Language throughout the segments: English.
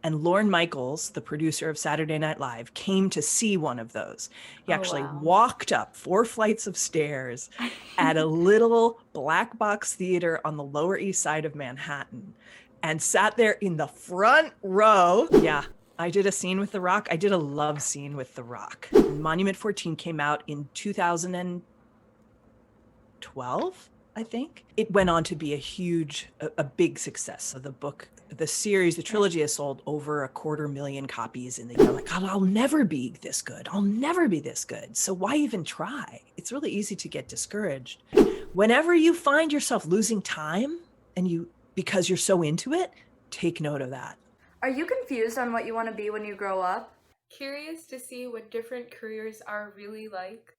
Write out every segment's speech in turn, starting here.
And Lorne Michaels, the producer of Saturday Night Live, came to see one of those. He actually walked up 4 flights of stairs at a little black box theater on the Lower East Side of Manhattan and sat there in the front row. Yeah, I did a scene with The Rock. I did a love scene with The Rock. Monument 14 came out in 2012, I think. It went on to be a big success. So the book, the series, the trilogy has sold over 250,000 copies in the year. Like, I'll never be this good. I'll never be this good. So why even try? It's really easy to get discouraged. Whenever you find yourself losing time because you're so into it, take note of that. Are you confused on what you want to be when you grow up? Curious to see what different careers are really like?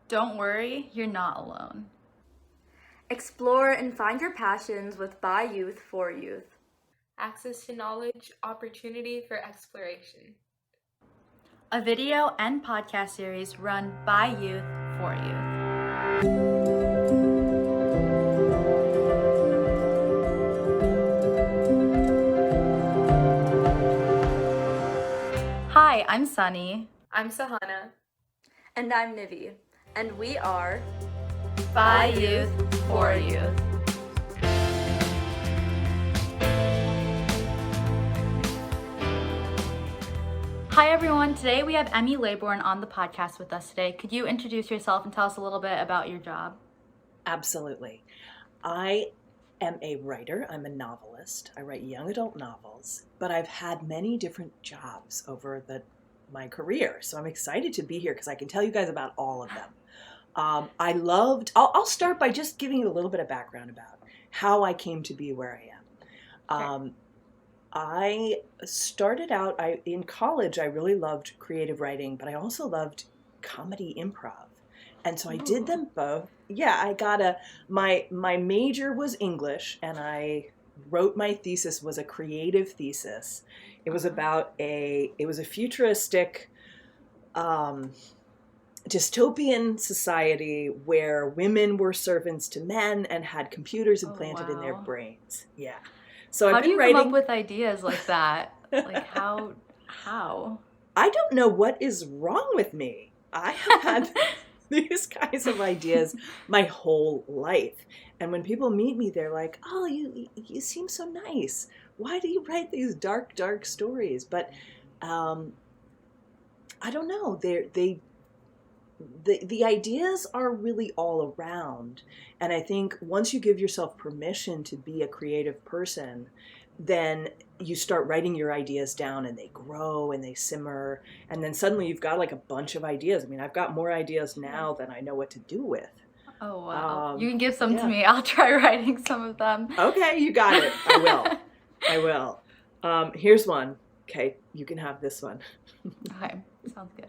Don't worry, you're not alone. Explore and find your passions with By Youth for Youth. Access to knowledge, opportunity for exploration. A video and podcast series run by youth for youth. Hi, I'm Sunny. I'm Sahana. And I'm Nivi. And we are By Youth for Youth. Hi everyone, today we have Emmy Laybourne on the podcast with us today. Could you introduce yourself and tell us a little bit about your job? Absolutely. I am a writer. I'm a novelist. I write young adult novels, but I've had many different jobs over my career. So I'm excited to be here because I can tell you guys about all of them. I'll start by just giving you a little bit of background about how I came to be where I am. Okay. I started out, in college, I really loved creative writing, but I also loved comedy improv. And so I did them both. Yeah, I got my major was English, and I wrote my thesis was a creative thesis. It was about it was a futuristic, dystopian society where women were servants to men and had computers implanted in their brains. Yeah. So how I've been do you writing... come up with ideas like that? Like how? I don't know what is wrong with me. I have had these kinds of ideas my whole life. And when people meet me, they're like, "Oh, you seem so nice. Why do you write these dark, dark stories?" But I don't know. The ideas are really all around. And I think once you give yourself permission to be a creative person, then you start writing your ideas down and they grow and they simmer. And then suddenly you've got like a bunch of ideas. I mean, I've got more ideas now than I know what to do with. Oh, wow. You can give some to me. I'll try writing some of them. Okay, you got it. I will. Here's one. Okay, you can have this one. Okay, sounds good.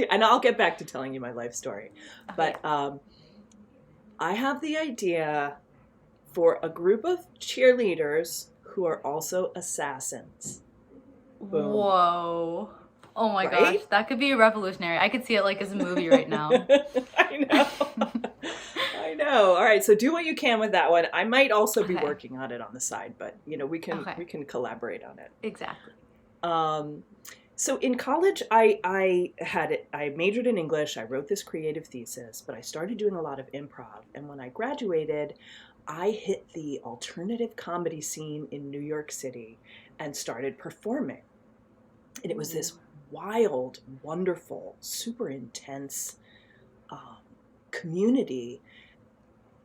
And I'll get back to telling you my life story. Okay. But I have the idea for a group of cheerleaders who are also assassins. Boom. Whoa. Oh my Right? gosh, that could be revolutionary. I could see it like as a movie right now. I know. I know. All right, so do what you can with that one. I might also be working on it on the side, but we can collaborate on it. Exactly. So in college, I majored in English. I wrote this creative thesis, but I started doing a lot of improv. And when I graduated, I hit the alternative comedy scene in New York City and started performing. And it was this wild, wonderful, super intense community.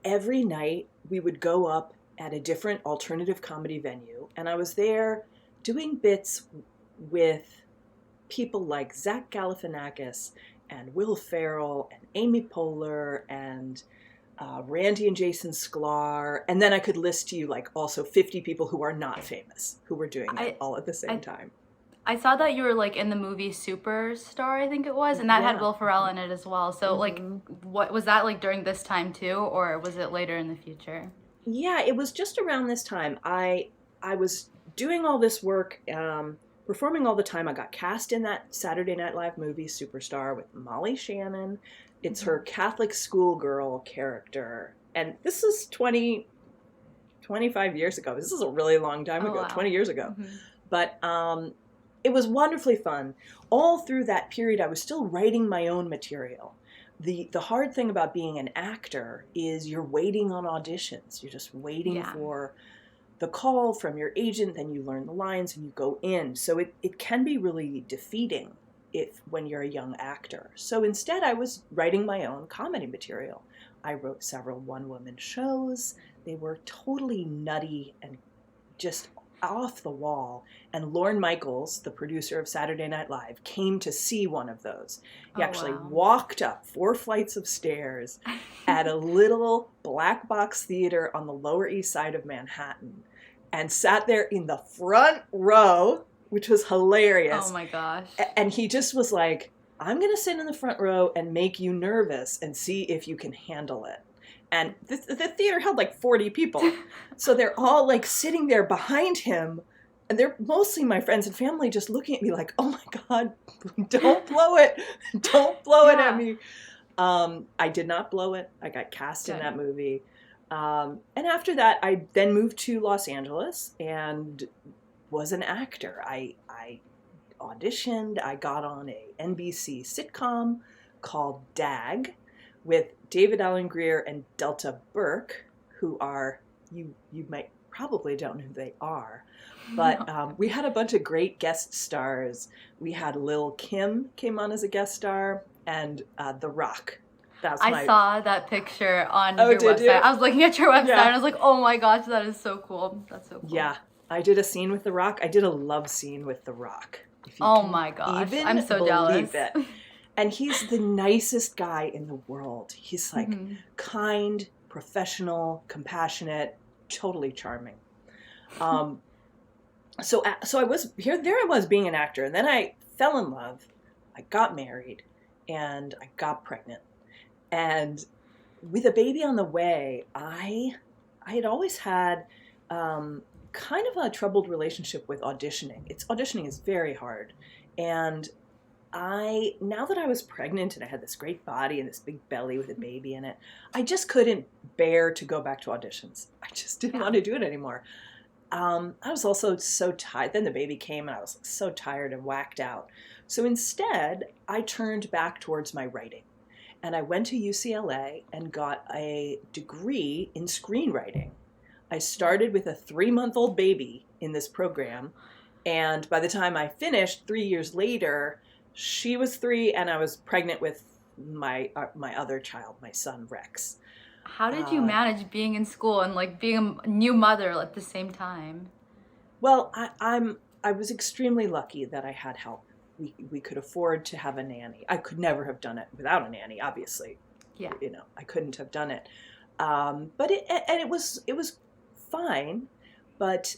Every night we would go up at a different alternative comedy venue, and I was there doing bits with people like Zach Galifianakis and Will Ferrell and Amy Poehler and Randy and Jason Sklar, and then I could list to you like also 50 people who are not famous who were doing it all at the same time. I saw that you were like in the movie Superstar, I think it was, and that had Will Ferrell in it as well. So like, what was that like during this time too, or was it later in the future? Yeah, it was just around this time. I was doing all this work, performing all the time. I got cast in that Saturday Night Live movie Superstar with Molly Shannon. It's her Catholic schoolgirl character, and this is 25 years ago. This is a really long time ago, 20 years ago. But it was wonderfully fun. All through that period, I was still writing my own material. The hard thing about being an actor is you're waiting on auditions. You're just waiting for the call from your agent, then you learn the lines and you go in. So it can be really defeating when you're a young actor. So instead, I was writing my own comedy material. I wrote several one-woman shows. They were totally nutty and just off the wall. And Lorne Michaels, the producer of Saturday Night Live, came to see one of those. He actually walked up 4 flights of stairs at a little black box theater on the Lower East Side of Manhattan and sat there in the front row, which was hilarious. Oh my gosh. And he just was like, I'm going to sit in the front row and make you nervous and see if you can handle it. And the theater held like 40 people. So they're all like sitting there behind him. And they're mostly my friends and family just looking at me like, oh my God, don't blow it. Don't blow it at me. I did not blow it. I got cast in that movie. And after that, I then moved to Los Angeles and was an actor. I auditioned. I got on a NBC sitcom called DAG with David Allen Greer and Delta Burke, who are, you might probably don't know who they are, but we had a bunch of great guest stars. We had Lil Kim came on as a guest star, and The Rock. I saw that picture on your website. You? I was looking at your website and I was like, oh my gosh, that is so cool. That's so cool. Yeah, I did a scene with The Rock. I did a love scene with The Rock. Oh my gosh, I'm so jealous. It. And he's the nicest guy in the world. He's like kind, professional, compassionate, totally charming. So I was here. There I was being an actor, and then I fell in love. I got married, and I got pregnant. And with a baby on the way, I had always had kind of a troubled relationship with auditioning. Auditioning is very hard, and now that I was pregnant and I had this great body and this big belly with a baby in it, I just couldn't bear to go back to auditions. I just didn't want to do it anymore. I was also so tired. Then the baby came and I was so tired and whacked out. So instead, I turned back towards my writing. And I went to UCLA and got a degree in screenwriting. I started with a 3-month-old baby in this program. And by the time I finished, 3 years later, she was 3 and I was pregnant with my other child, my son, Rex. How did you manage being in school and like being a new mother at the same time? Well, I was extremely lucky that I had help. We could afford to have a nanny. I could never have done it without a nanny, obviously. Yeah. I couldn't have done it. But it was fine. But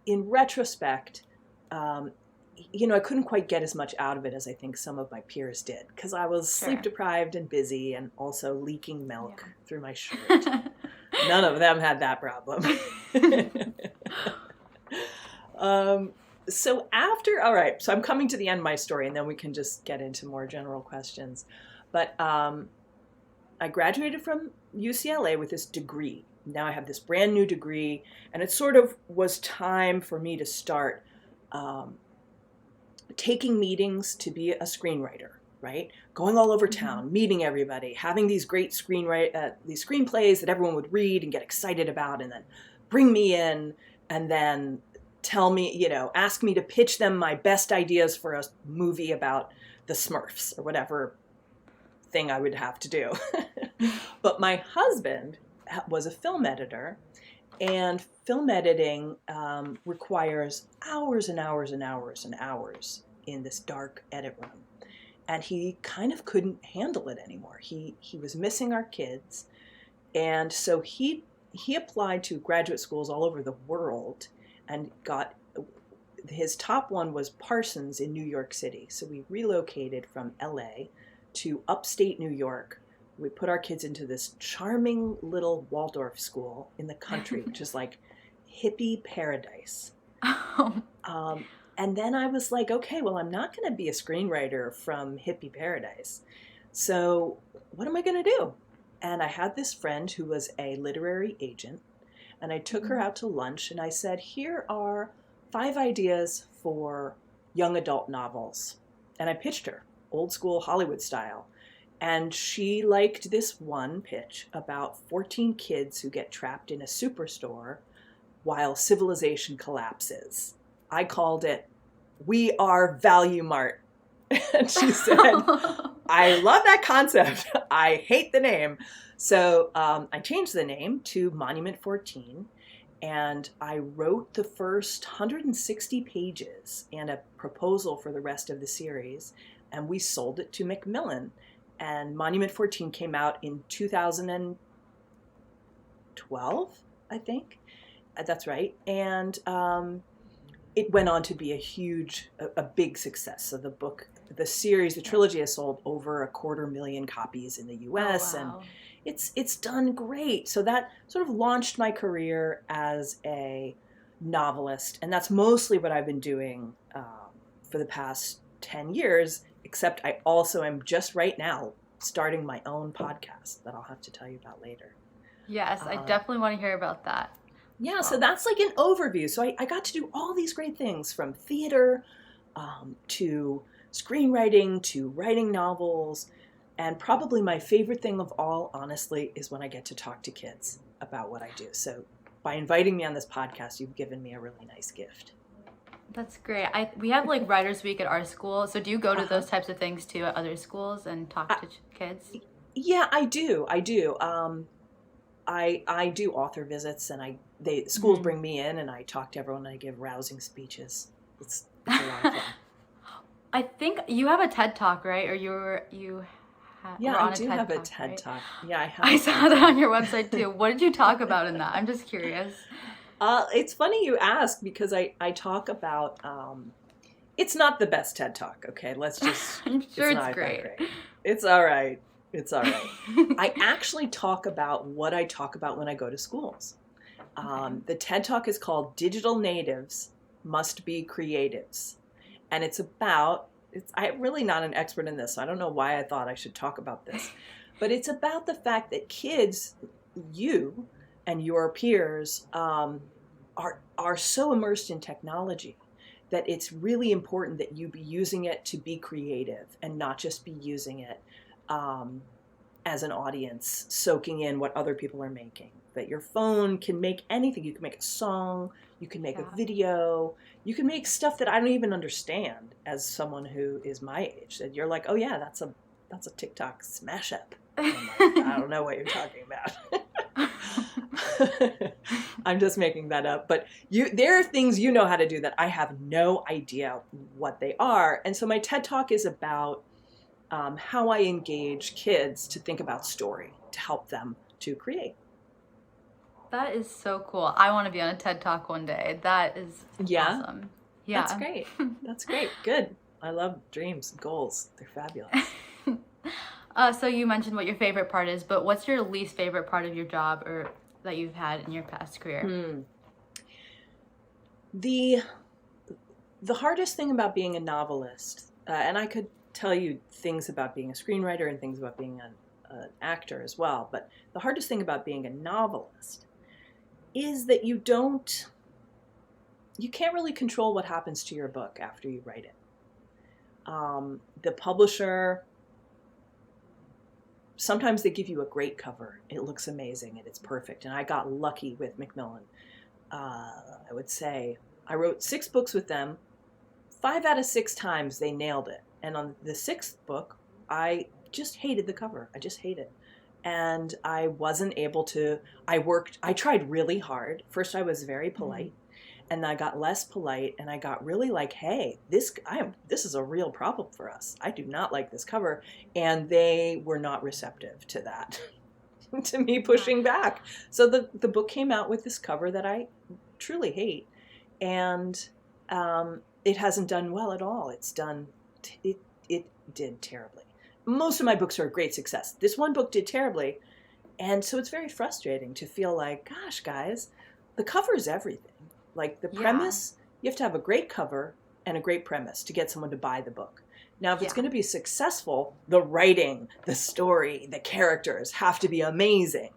in retrospect, I couldn't quite get as much out of it as I think some of my peers did, because I was sleep deprived and busy and also leaking milk through my shirt. None of them had that problem. So I'm coming to the end of my story, and then we can just get into more general questions. But I graduated from UCLA with this degree. Now I have this brand new degree, and it sort of was time for me to start taking meetings to be a screenwriter, right? Going all over town, meeting everybody, having these great these screenplays that everyone would read and get excited about, and then bring me in, and then tell me, ask me to pitch them my best ideas for a movie about the Smurfs or whatever thing I would have to do. But my husband was a film editor, and film editing requires hours and hours and hours and hours in this dark edit room. And he kind of couldn't handle it anymore. He was missing our kids. And so he applied to graduate schools all over the world and his top one was Parsons in New York City. So we relocated from LA to upstate New York. We put our kids into this charming little Waldorf school in the country, which is like hippie paradise. And then I was like, okay, well, I'm not going to be a screenwriter from hippie paradise. So what am I going to do? And I had this friend who was a literary agent, and I took her out to lunch, and I said, here are 5 ideas for young adult novels. And I pitched her, old school Hollywood style. And she liked this one pitch about 14 kids who get trapped in a superstore while civilization collapses. I called it, We Are Value Mart. And she said, I love that concept. I hate the name. So I changed the name to Monument 14. And I wrote the first 160 pages and a proposal for the rest of the series. And we sold it to Macmillan. And Monument 14 came out in 2012, I think. That's right. And it went on to be a big success. So the series, the trilogy has sold over 250,000 copies in the US. Oh, wow. And it's done great. So that sort of launched my career as a novelist. And that's mostly what I've been doing for the past 10 years, except I also am just right now starting my own podcast that I'll have to tell you about later. Yes, I definitely want to hear about that. Yeah, so that's like an overview. So I got to do all these great things, from theater to screenwriting to writing novels. And probably my favorite thing of all, honestly, is when I get to talk to kids about what I do. So by inviting me on this podcast, you've given me a really nice gift. That's great. We have like Writers Week at our school. So do you go to those types of things too at other schools and talk to kids? Yeah, I do. I do author visits, and schools bring me in, and I talk to everyone, and I give rousing speeches. It's a lot of fun. I think you have a TED Talk, right? Or Yeah, I do have a TED right? Talk. Yeah, I have. I saw that on your website too. What did you talk about in that? I'm just curious. It's funny you ask, because I talk about, it's not the best TED Talk, okay? Let's just... I'm sure it's great. It's all right. It's all right. I actually talk about what I talk about when I go to schools. The TED Talk is called Digital Natives Must Be Creatives. And I'm really not an expert in this, so I don't know why I thought I should talk about this. But it's about the fact that kids, you and your peers, are so immersed in technology that it's really important that you be using it to be creative and not just be using it as an audience, soaking in what other people are making. That your phone can make anything. You can make a song, you can make a video, you can make stuff that I don't even understand as someone who is my age. That you're like, oh yeah, that's a TikTok smash up. I'm like, I don't know what you're talking about. I'm just making that up. But there are things you know how to do that I have no idea what they are. And so my TED Talk is about how I engage kids to think about story, to help them to create. That is so cool. I want to be on a TED Talk one day. That is awesome. Yeah. That's great. That's great. Good. I love dreams, goals. They're fabulous. So you mentioned what your favorite part is, but what's your least favorite part of your job or that you've had in your past career? The hardest thing about being a novelist, and I could tell you things about being a screenwriter and things about being an actor as well, but the hardest thing about being a novelist is that you can't really control what happens to your book after you write it. The publisher, sometimes they give you a great cover. It looks amazing and it's perfect. And I got lucky with Macmillan. I would say I wrote 6 books with them. 5 out of 6 times they nailed it. And on the 6th book, I just hated the cover. I just hated it. And I wasn't able to, I tried really hard. First I was very polite. And then I got less polite, and I got really like, hey, this is a real problem for us. I do not like this cover. And they were not receptive to that, to me pushing back. So the book came out with this cover that I truly hate. And it hasn't done well at all. It did terribly. Most of my books are a great success. This one book did terribly. And so it's very frustrating to feel like, gosh, guys, the cover is everything. Like the premise, you have to have a great cover and a great premise to get someone to buy the book. Now, if it's going to be successful, the writing, the story, the characters have to be amazing.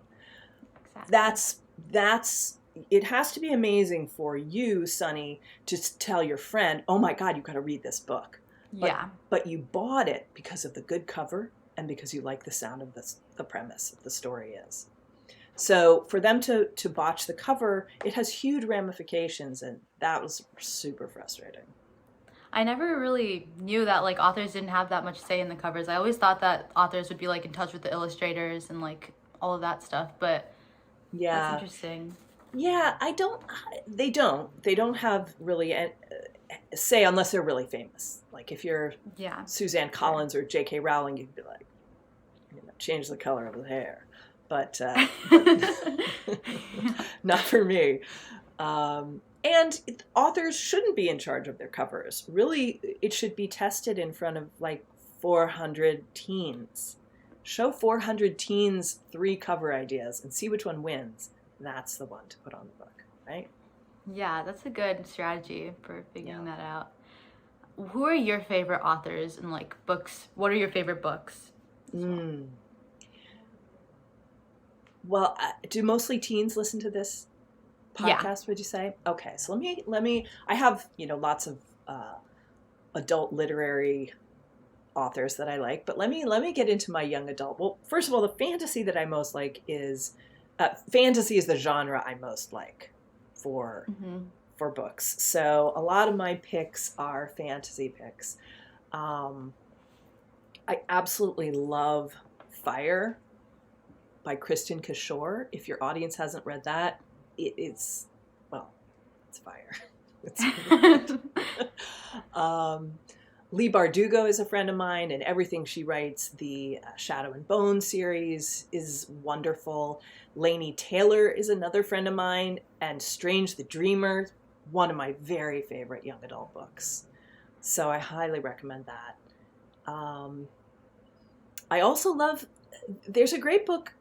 Exactly. That's it has to be amazing for you, Sunny, to tell your friend, oh my God, you got to read this book. Yeah. But you bought it because of the good cover and because you like the sound of the premise of the story is. So for them to botch the cover, it has huge ramifications, and that was super frustrating. I never really knew that like authors didn't have that much say in the covers. I always thought that authors would be like in touch with the illustrators and like all of that stuff, but that's interesting. Yeah, they don't have really a say unless they're really famous. Like if you're Suzanne Collins or J.K. Rowling, you'd be like, change the color of the hair. But not for me. And authors shouldn't be in charge of their covers. Really, it should be tested in front of like 400 teens. Show 400 teens 3 cover ideas and see which one wins. That's the one to put on the book, right? Yeah, that's a good strategy for figuring that out. Who are your favorite authors and like books? What are your favorite books? Well, do mostly teens listen to this podcast, would you say? Okay, so let me I have, lots of adult literary authors that I like, but let me get into my young adult. Well, first of all, the fantasy that I most like is fantasy is the genre I most like for books. So a lot of my picks are fantasy picks. I absolutely love Fire by Kristen Kishore. If your audience hasn't read that, it's fire. It's Leigh Bardugo is a friend of mine, and everything she writes, the Shadow and Bone series is wonderful. Laini Taylor is another friend of mine, and Strange the Dreamer, one of my very favorite young adult books. So I highly recommend that. I also love, there's a great book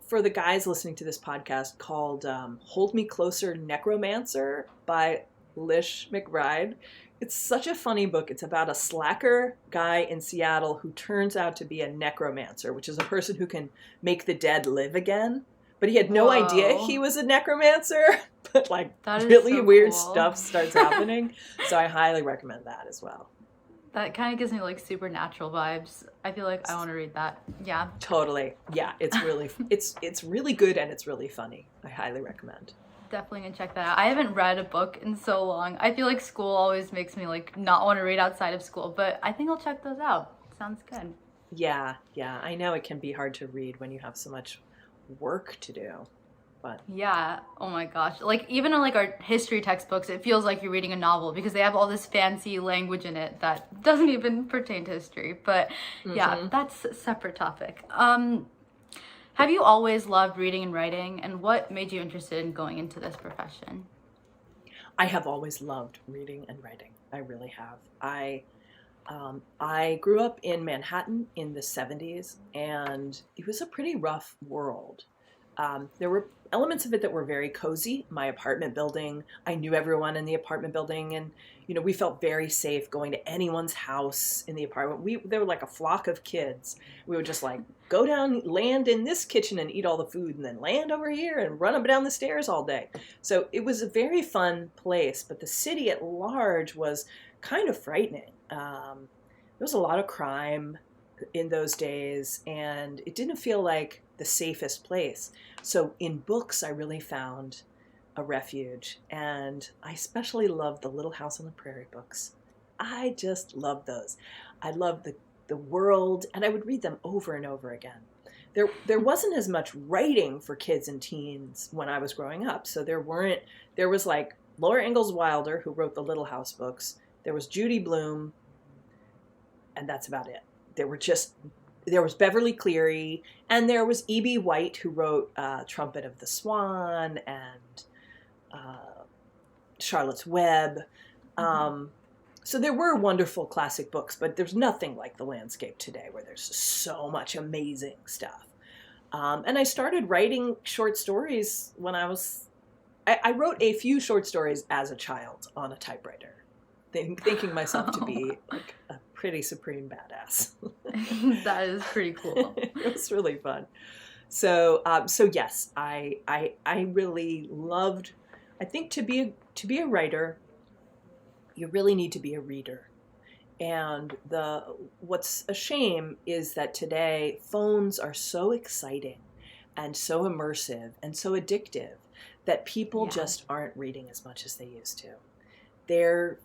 for the guys listening to this podcast called Hold Me Closer, Necromancer by Lish McBride. It's such a funny book. It's about a slacker guy in Seattle who turns out to be a necromancer, which is a person who can make the dead live again. But he had no idea he was a necromancer. But like really so weird stuff starts happening. So I highly recommend that as well. That kind of gives me like supernatural vibes. I feel like I want to read that. Yeah. Totally. Yeah, it's really it's really good and it's really funny. I highly recommend. Definitely gonna check that out. I haven't read a book in so long. I feel like school always makes me like not want to read outside of school, but I think I'll check those out. Sounds good. Yeah. I know it can be hard to read when you have so much work to do. But yeah, oh my gosh. Like even in like our history textbooks, it feels like you're reading a novel because they have all this fancy language in it that doesn't even pertain to history. But yeah, that's a separate topic. Have you always loved reading and writing, and what made you interested in going into this profession? I have always loved reading and writing. I really have. I grew up in Manhattan in the 70s, and it was a pretty rough world. There were elements of it that were very cozy. My apartment building, I knew everyone in the apartment building, and we felt very safe going to anyone's house in the apartment. There were like a flock of kids. We would just like go down, land in this kitchen and eat all the food, and then land over here and run up and down the stairs all day. So it was a very fun place, but the city at large was kind of frightening. There was a lot of crime in those days, and it didn't feel like the safest place. So in books, I really found a refuge, and I especially loved the Little House on the Prairie books. I just loved those. I loved the world, and I would read them over and over again. There wasn't as much writing for kids and teens when I was growing up, so there was like Laura Ingalls Wilder, who wrote the Little House books. There was Judy Blume, and that's about it. There was Beverly Cleary, and there was E.B. White, who wrote Trumpet of the Swan and Charlotte's Web. So there were wonderful classic books, but there's nothing like the landscape today where there's so much amazing stuff. And I started writing short stories when I wrote a few short stories as a child on a typewriter, thinking myself to be like a pretty supreme badass. That is pretty cool. It was really fun. So yes, I really loved I think to be a writer, you really need to be a reader. And what's a shame is that today phones are so exciting and so immersive and so addictive that people just aren't reading as much as they used to.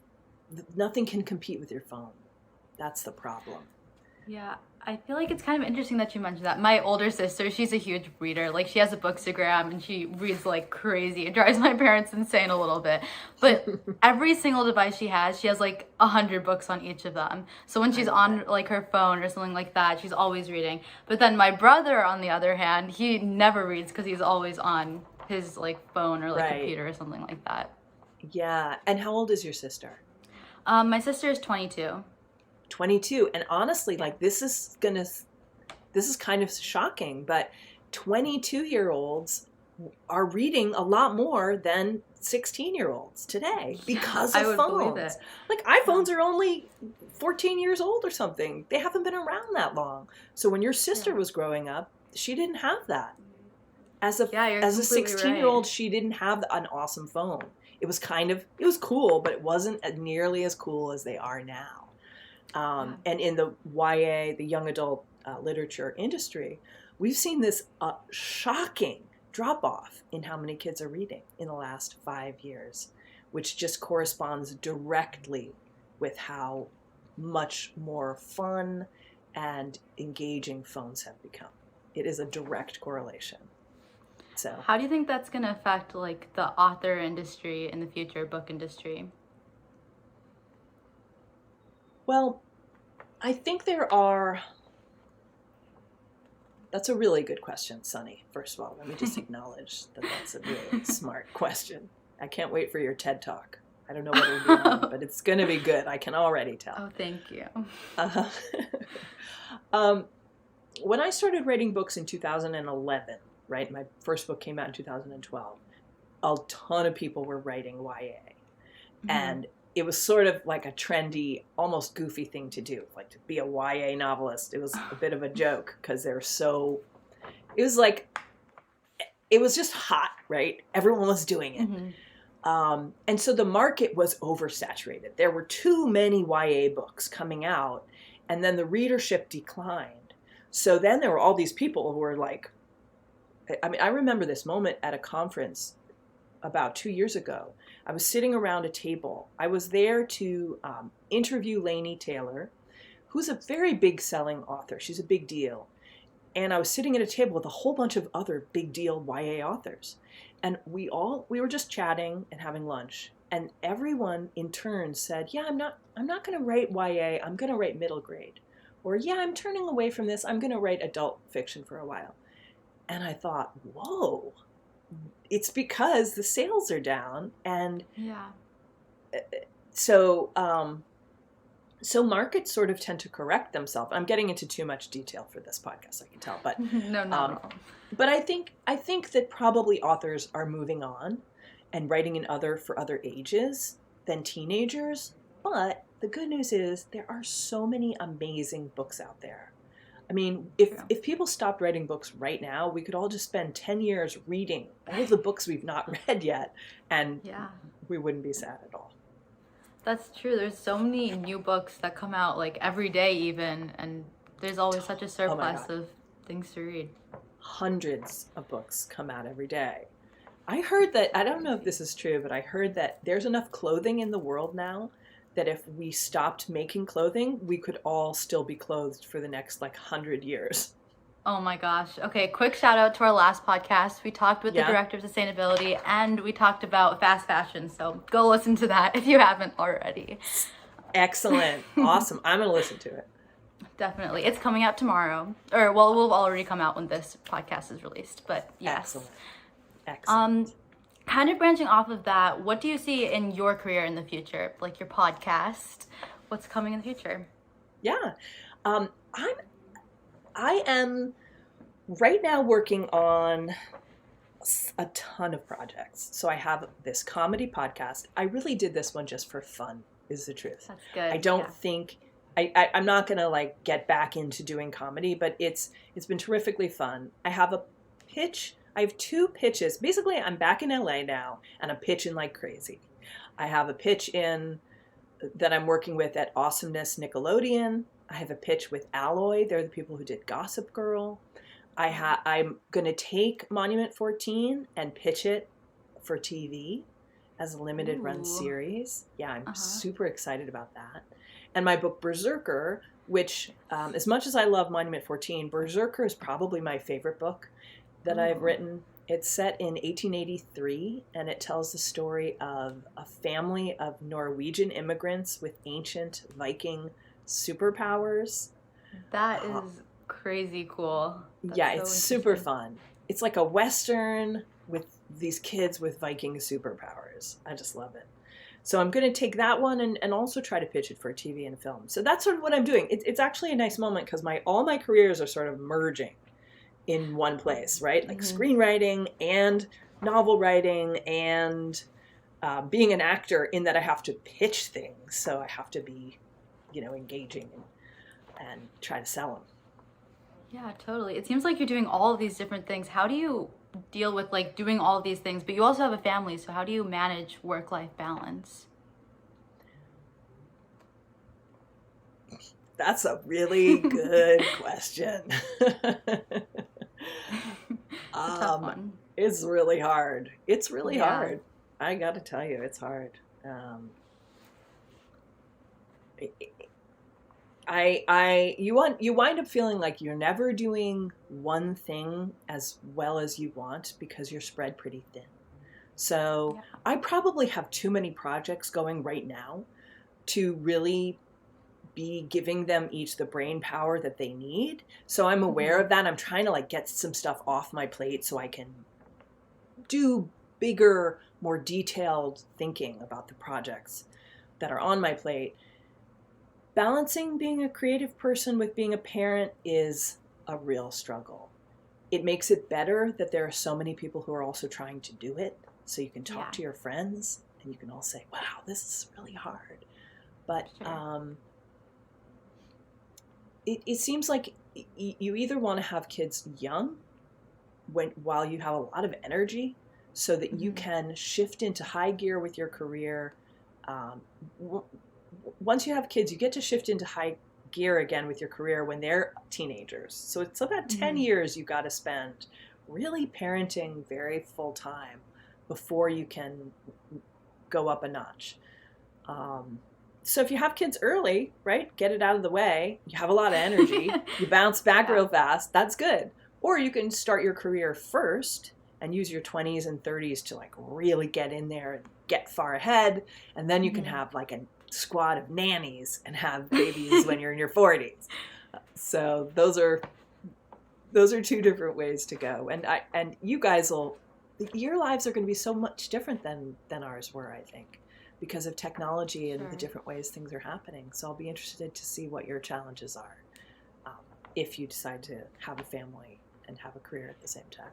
Nothing can compete with your phone. That's the problem. Yeah, I feel like it's kind of interesting that you mentioned that. My older sister, she's a huge reader. Like, she has a bookstagram and she reads like crazy. It drives my parents insane a little bit. But every single device she has like 100 books on each of them. So when she's on like her phone or something like that, she's always reading. But then my brother, on the other hand, he never reads because he's always on his like phone or like computer or something like that. Yeah. And how old is your sister? My sister is 22. 22. And honestly, like this is kind of shocking, but 22-year-olds are reading a lot more than 16-year-olds today because of phones. Like iPhones are only 14 years old or something. They haven't been around that long. So when your sister was growing up, she didn't have that. As a 16-year-old, she didn't have an awesome phone. It was cool, but it wasn't nearly as cool as they are now. And in the YA, the young adult literature industry, we've seen this shocking drop-off in how many kids are reading in the last 5 years, which just corresponds directly with how much more fun and engaging phones have become. It is a direct correlation. So, how do you think that's going to affect like the author industry in the future, book industry? Well, I think that's a really good question, Sunny. First of all, let me just acknowledge that that's a really smart question. I can't wait for your TED Talk. I don't know what it'll be on, but it's going to be good. I can already tell. Oh, thank you. When I started writing books in 2011, right, my first book came out in 2012, a ton of people were writing YA. Mm-hmm. And it was sort of like a trendy, almost goofy thing to do, like to be a YA novelist. It was a bit of a joke because it was just hot, right? Everyone was doing it. Mm-hmm. And so the market was oversaturated. There were too many YA books coming out, and then the readership declined. So then there were all these people who were like, I remember this moment at a conference about 2 years ago. I was sitting around a table. I was there to interview Laini Taylor, who's a very big selling author. She's a big deal. And I was sitting at a table with a whole bunch of other big deal YA authors. And we were just chatting and having lunch. And everyone in turn said, yeah, I'm not going to write YA. I'm going to write middle grade. Or yeah, I'm turning away from this. I'm going to write adult fiction for a while. And I thought, whoa. It's because the sales are down, and so markets sort of tend to correct themselves. I'm getting into too much detail for this podcast, I can tell, but no. But I think that probably authors are moving on and writing for other ages than teenagers. But the good news is there are so many amazing books out there. I mean, if people stopped writing books right now, we could all just spend 10 years reading all the books we've not read yet, and we wouldn't be sad at all. That's true. There's so many new books that come out like every day even, and there's always such a surplus of things to read. Hundreds of books come out every day. I heard that, I don't know if this is true, but I heard that there's enough clothing in the world now that if we stopped making clothing, we could all still be clothed for the next 100 years. Oh my gosh. Okay, quick shout out to our last podcast. We talked with the director of sustainability, and we talked about fast fashion. So go listen to that if you haven't already. Excellent. Awesome. I'm going to listen to it. Definitely. It's coming out tomorrow. Or, well, it will already come out when this podcast is released. But yes. Excellent. Kind of branching off of that, what do you see in your career in the future? Like your podcast, what's coming in the future? Yeah. I am right now working on a ton of projects. So I have this comedy podcast. I really did this one just for fun, is the truth. That's good. I don't think I'm not going to get back into doing comedy, but it's been terrifically fun. I have a pitch I have 2 pitches. Basically, I'm back in LA now, and I'm pitching like crazy. I have a pitch in that I'm working with at Awesomeness Nickelodeon. I have a pitch with Alloy. They're the people who did Gossip Girl. I'm going to take Monument 14 and pitch it for TV as a limited run series. Yeah, I'm super excited about that. And my book Berserker, which as much as I love Monument 14, Berserker is probably my favorite book that I've written. It's set in 1883, and it tells the story of a family of Norwegian immigrants with ancient Viking superpowers. That is crazy cool. That's yeah, it's super fun. It's like a Western with these kids with Viking superpowers. I just love it. So I'm going to take that one and also try to pitch it for TV and film. So that's sort of what I'm doing. It's actually a nice moment because all my careers are sort of merging in one place, right? Like screenwriting and novel writing and being an actor, in that I have to pitch things. So I have to be, engaging and try to sell them. Yeah, totally. It seems like you're doing all of these different things. How do you deal with like doing all of these things, but you also have a family, so how do you manage work-life balance? That's a really good question. It's a tough one. It's really hard. It's really hard. I got to tell you, it's hard. You wind up feeling like you're never doing one thing as well as you want because you're spread pretty thin. So I probably have too many projects going right now to really be giving them each the brain power that they need. So I'm aware of that. I'm trying to like get some stuff off my plate so I can do bigger, more detailed thinking about the projects that are on my plate. Balancing being a creative person with being a parent is a real struggle. It makes it better that there are so many people who are also trying to do it. So you can talk to your friends and you can all say, wow, this is really hard. But it seems like you either want to have kids young while you have a lot of energy so that you can shift into high gear with your career. Once you have kids, you get to shift into high gear again with your career when they're teenagers. So it's about 10 years you've got to spend really parenting very full time before you can go up a notch. So if you have kids early, right, get it out of the way, you have a lot of energy, you bounce back real fast, that's good. Or you can start your career first and use your 20s and 30s to like really get in there and get far ahead. And then you can have like a squad of nannies and have babies when you're in your 40s. So those are 2 different ways to go. And you guys your lives are going to be so much different than ours were, I think, because of technology and the different ways things are happening. So I'll be interested to see what your challenges are if you decide to have a family and have a career at the same time.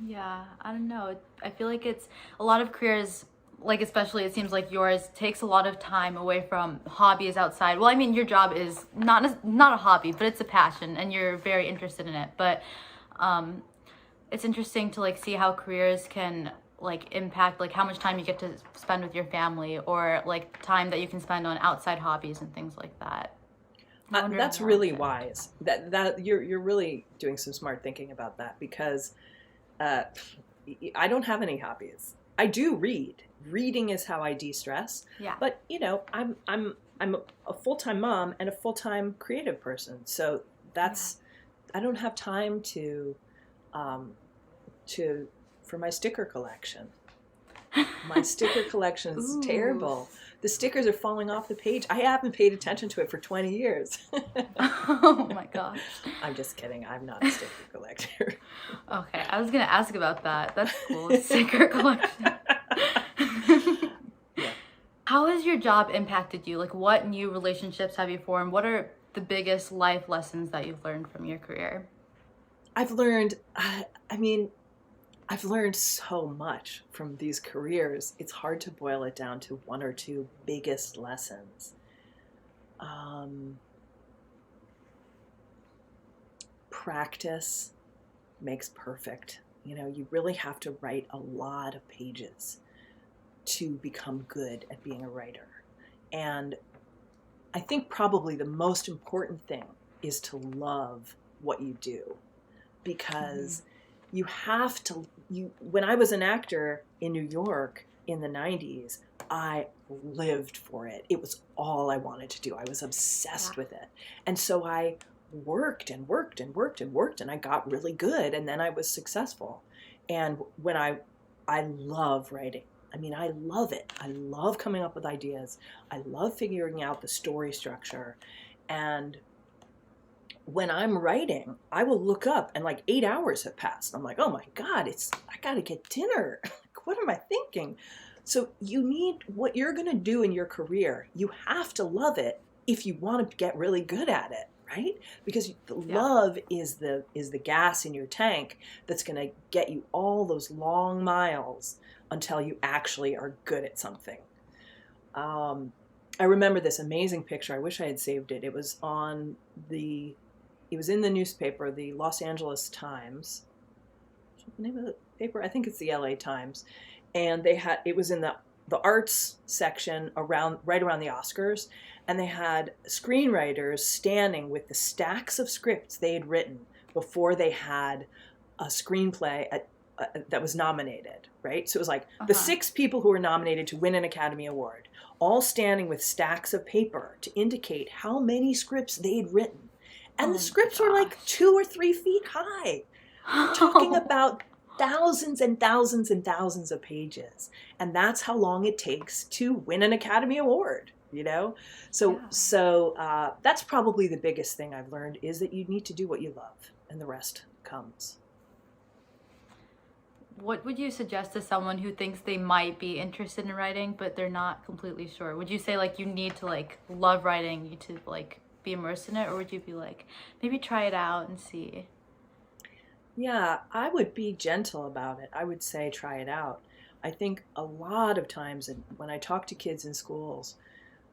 Yeah, I don't know. I feel like it's a lot of careers, like especially it seems like yours takes a lot of time away from hobbies outside. Well, I mean, your job is not a hobby, but it's a passion and you're very interested in it. But it's interesting to like see how careers can like impact like how much time you get to spend with your family or like time that you can spend on outside hobbies and things like that. That's really wise. That you're really doing some smart thinking about that because I don't have any hobbies. I do read. Reading is how I de-stress. Yeah. But I'm a full-time mom and a full-time creative person, so that's I don't have time to for my sticker collection. My sticker collection is terrible. The stickers are falling off the page. I haven't paid attention to it for 20 years. Oh my gosh. I'm just kidding. I'm not a sticker collector. Okay, I was going to ask about that. That's cool. Sticker collection. Yeah. How has your job impacted you? Like, what new relationships have you formed? What are the biggest life lessons that you've learned from your career? I've learned so much from these careers. It's hard to boil it down to 1 or 2 biggest lessons. Practice makes perfect. You know, you really have to write a lot of pages to become good at being a writer. And I think probably the most important thing is to love what you do, because you have to, when I was an actor in New York in the 90s, I lived for it. It was all I wanted to do. I was obsessed with it. And so I worked and worked and worked and worked, and I got really good, and then I was successful. And when I love writing. I mean, I love it. I love coming up with ideas. I love figuring out the story structure. And when I'm writing, I will look up and like 8 hours have passed. I'm like, oh my God, I gotta get dinner. What am I thinking? So you need, what you're gonna do in your career, you have to love it if you want to get really good at it, right? Because the love is the gas in your tank that's gonna get you all those long miles until you actually are good at something. I remember this amazing picture. I wish I had saved it. It was in the newspaper, the Los Angeles Times. What's the name of the paper? I think it's the LA Times. And it was in the arts section right around the Oscars. And they had screenwriters standing with the stacks of scripts they had written before they had a screenplay that was nominated, right? So it was like the 6 people who were nominated to win an Academy Award, all standing with stacks of paper to indicate how many scripts they'd written. And the scripts were like 2 or 3 feet high. We're talking about thousands and thousands and thousands of pages. And that's how long it takes to win an Academy Award, you know? So that's probably the biggest thing I've learned, is that you need to do what you love, and the rest comes. What would you suggest to someone who thinks they might be interested in writing, but they're not completely sure? Would you say like you need to like love writing, you to like be immersed in it, or would you be like, maybe try it out and see? Yeah, I would be gentle about it. I would say try it out. I think a lot of times when I talk to kids in schools,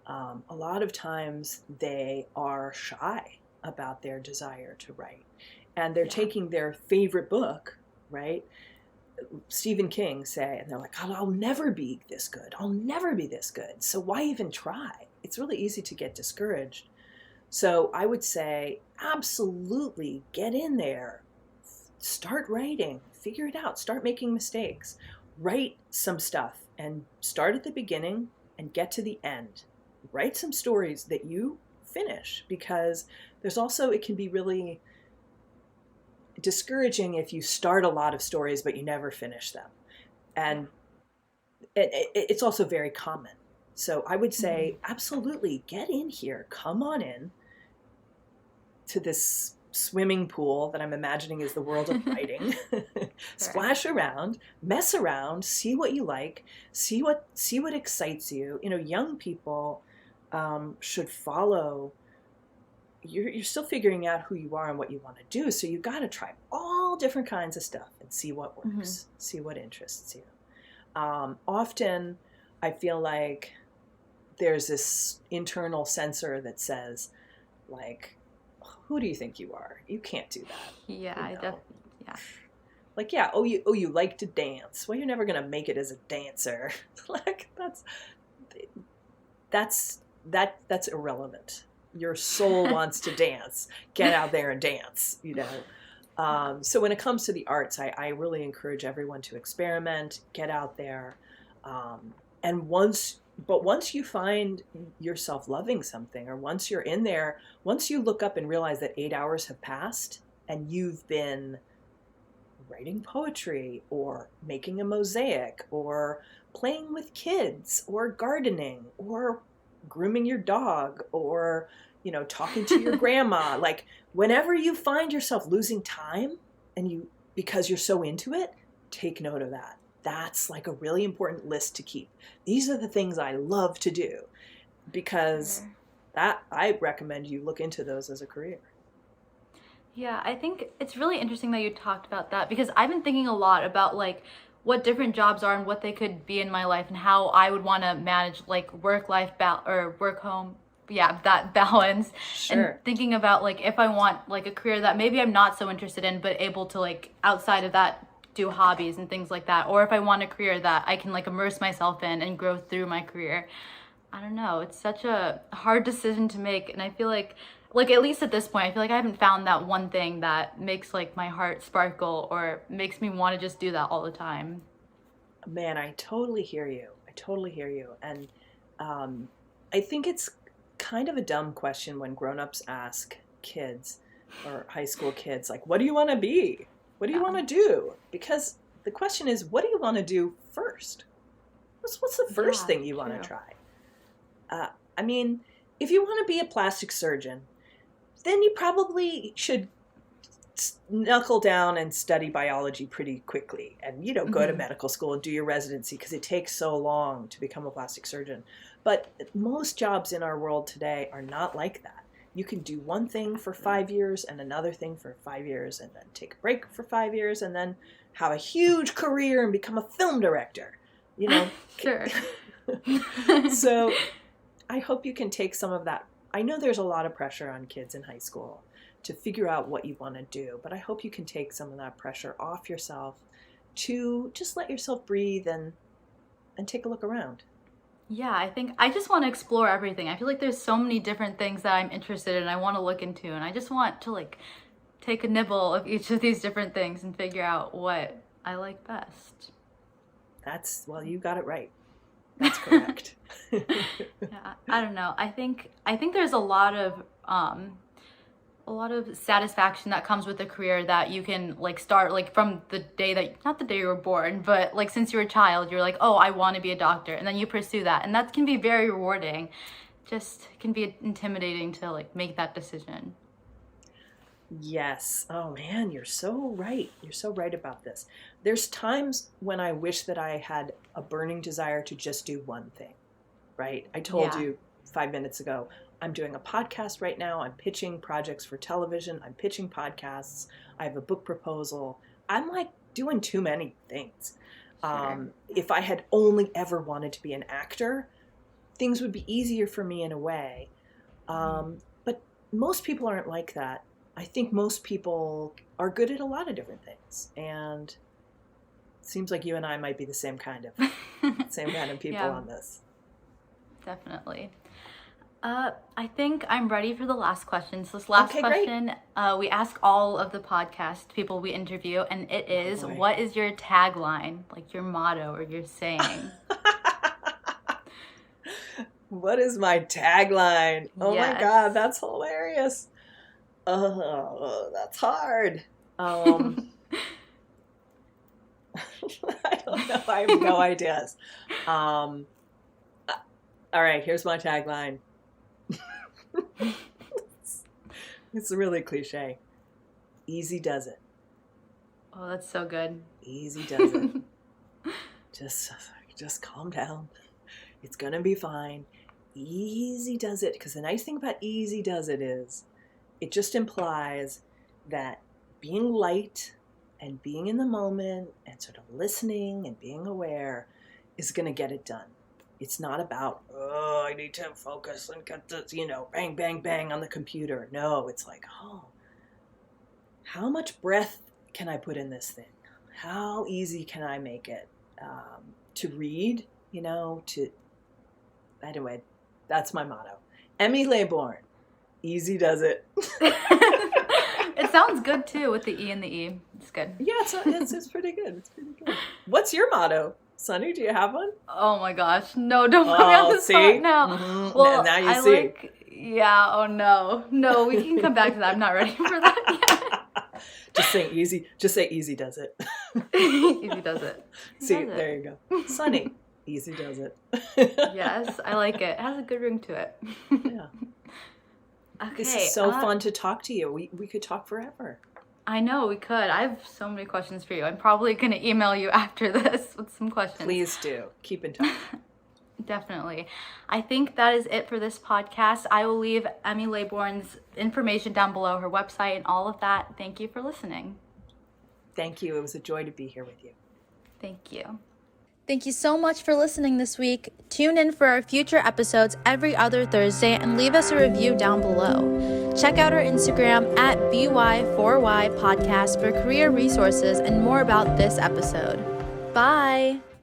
a lot of times they are shy about their desire to write. And they're taking their favorite book, right? Stephen King say, and they're like, oh, I'll never be this good. I'll never be this good. So why even try? It's really easy to get discouraged. So I would say, absolutely get in there. Start writing. Figure it out. Start making mistakes. Write some stuff and start at the beginning and get to the end. Write some stories that you finish, because there's also, it can be really discouraging if you start a lot of stories but you never finish them. And it's also very common. So I would say, absolutely, get in here. Come on in to this swimming pool that I'm imagining is the world of writing. Splash around, mess around, see what you like, see what excites you. You know, young people should follow. You're still figuring out who you are and what you want to do, so you got to try all different kinds of stuff and see what works, see what interests you. Often I feel like there's this internal censor that says, like, who do you think you are? You can't do that. Yeah, you know? yeah. Like, yeah, you like to dance. Well, you're never gonna make it as a dancer. Like, that's irrelevant. Your soul wants to dance. Get out there and dance, you know. So when it comes to the arts, I really encourage everyone to experiment, get out there, and once you find yourself loving something, or once you're in there, once you look up and realize that 8 hours have passed and you've been writing poetry or making a mosaic or playing with kids or gardening or grooming your dog or, you know, talking to your grandma, like whenever you find yourself losing time because you're so into it, take note of that. That's like a really important list to keep. These are the things I love to do, because that I recommend you look into those as a career. Yeah, I think it's really interesting that you talked about that, because I've been thinking a lot about like what different jobs are and what they could be in my life and how I would want to manage like work-life or work-home, that balance. Sure. And thinking about like if I want like a career that maybe I'm not so interested in, but able to like outside of that do hobbies and things like that, or if I want a career that I can like immerse myself in and grow through my career. I don't know. It's such a hard decision to make, and I feel like at least at this point, I feel like I haven't found that one thing that makes like my heart sparkle or makes me want to just do that all the time. Man, I totally hear you. And I think it's kind of a dumb question when grown-ups ask kids or high school kids, like, what do you want to be? What do you want to do? Because the question is, what do you want to do first? What's the first thing you want to try? I mean, if you want to be a plastic surgeon, then you probably should knuckle down and study biology pretty quickly and, go to medical school and do your residency, because it takes so long to become a plastic surgeon. But most jobs in our world today are not like that. You can do one thing for 5 years and another thing for 5 years and then take a break for 5 years and then have a huge career and become a film director, Sure. So I hope you can take some of that. I know there's a lot of pressure on kids in high school to figure out what you want to do, but I hope you can take some of that pressure off yourself to just let yourself breathe and take a look around. Yeah, I think I just want to explore everything. I feel like there's so many different things that I'm interested in, I want to look into, and I just want to like take a nibble of each of these different things and figure out what I like best. Well, you got it right. That's correct. Yeah, I don't know. I think there's a lot of satisfaction that comes with a career that you can like start like from the day that, not the day you were born, but like since you were a child, you're like, oh, I want to be a doctor, and then you pursue that, and that can be very rewarding. Just can be intimidating to like make that decision. Yes. Oh man, you're so right. You're so right about this. There's times when I wish that I had a burning desire to just do one thing, right? I told you 5 minutes ago, I'm doing a podcast right now. I'm pitching projects for television. I'm pitching podcasts. I have a book proposal. I'm like doing too many things. Sure. If I had only ever wanted to be an actor, things would be easier for me in a way. But most people aren't like that. I think most people are good at a lot of different things. And it seems like you and I might be the same kind of people on this. Definitely. I think I'm ready for the last question. So this last question, we ask all of the podcast people we interview, and it is, what is your tagline, like your motto or your saying? What is my tagline? Oh Yes. my God, that's hilarious. Oh, that's hard. I don't know. I have no ideas. All right, here's my tagline. It's really cliche. Easy does it. Oh, that's so good. Easy does it. Just calm down. It's gonna be fine. Easy does it. Because the nice thing about easy does it is it just implies that being light and being in the moment and sort of listening and being aware is going to get it done. It's not about, oh, I need to focus and get this, bang, bang, bang on the computer. No, it's like, oh, how much breath can I put in this thing? How easy can I make it to read, anyway, that's my motto. Emmy Laybourne. Easy does it. It sounds good too with the E and the E. It's good. Yeah, it's pretty good. It's pretty good. What's your motto, Sunny? Do you have one? Oh my gosh, no! Don't put me on the spot now. Mm-hmm. Well, now you I see. Oh no, we can come back to that. I'm not ready for that yet. Just say easy. Just say easy does it. Easy does it. See, there you go. Sunny, easy does it. Yes, I like it. It has a good ring to it. Yeah. Okay, This is so fun to talk to you. We could talk forever. I know, we could. I have so many questions for you. I'm probably going to email you after this with some questions. Please do. Keep in touch. Definitely. I think that is it for this podcast. I will leave Emmy Laybourne's information down below, her website and all of that. Thank you for listening. Thank you. It was a joy to be here with you. Thank you. Thank you so much for listening this week. Tune in for our future episodes every other Thursday and leave us a review down below. Check out our Instagram at BY4Y Podcast for career resources and more about this episode. Bye!